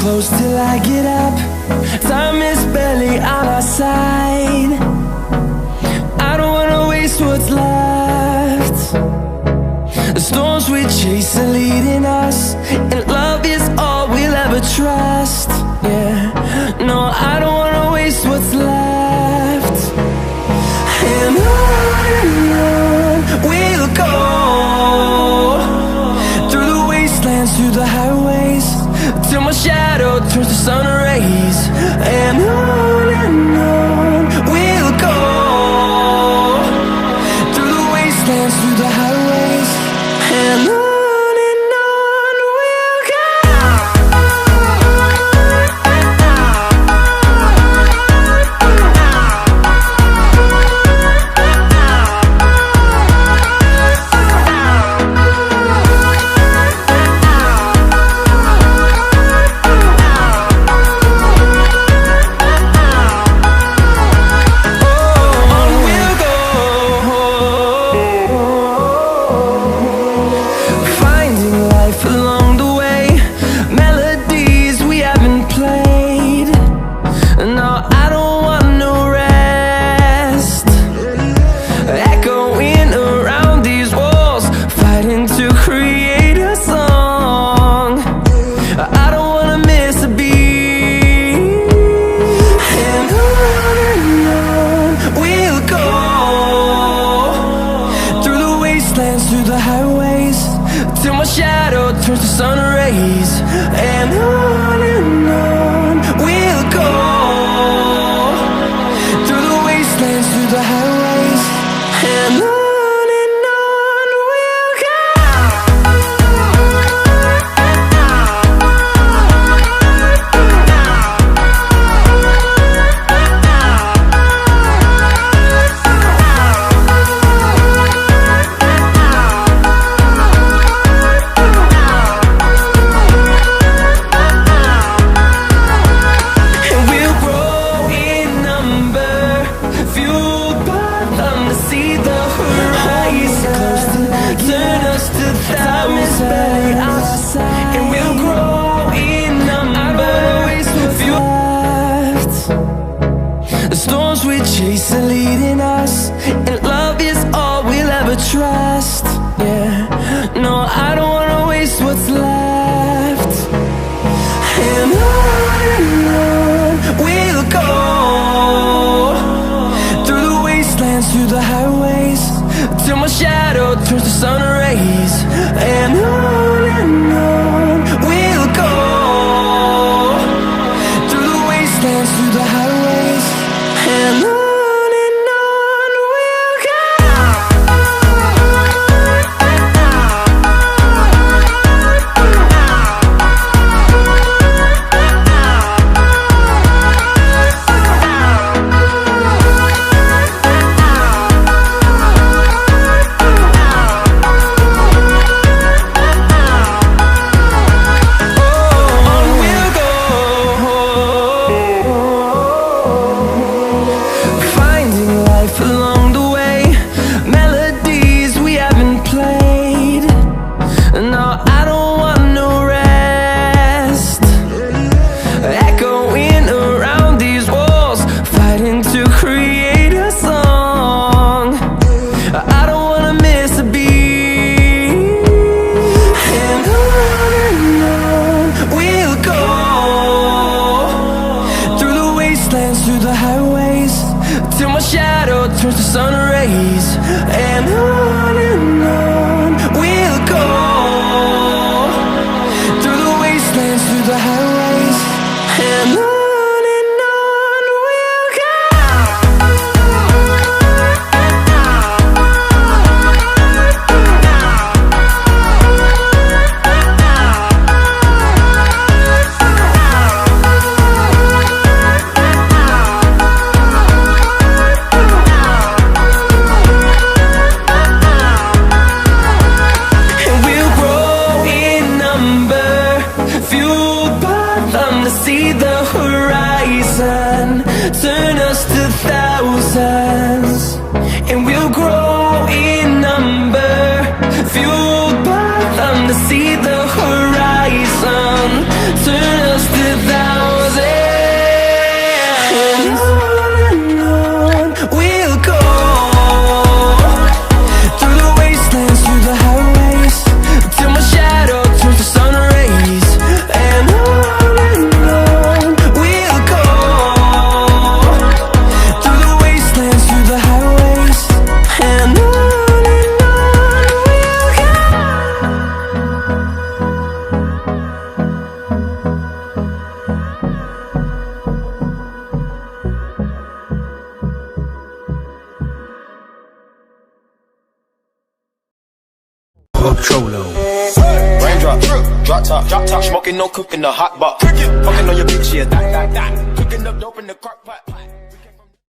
close till I get up. Time is barely on our side. I don't wanna waste what's left. The storms we chase are leading us, and love is all we'll ever trust. Yeah, no, I don't wanna waste what's left. And on we'll go, through the wastelands, through the highways, till my shadow turns to sun rays. And on we'll go, through the wastelands, through the highways, and on we'll go. Through the highways, till my shadow turns to sun rays. And on we'll go, through the wastelands, through the highways, and on we'll go. Turn us to thousands, and we'll grow in number. Few left. The storms we chase are leading us, and love is all we'll ever trust. Yeah, no, I don't wanna waste what's left. And on we'll go, through the wastelands, through the highways, till my shadow turns to sun rays. And on we'll go, through the wastelands, through the highways, and on we'll go. Through the highways, till my shadow turns to sun rays. And on we'll go, through the wastelands, through the highways, and on we'll go. See the horizon, turn us to thousands, and we'll grow in number, fueled by them to see the horizon, turn us to Smoking, no cooking, the hot pot. Fucking on your bitch, yeah, that. Cooking up dope in the crock pot.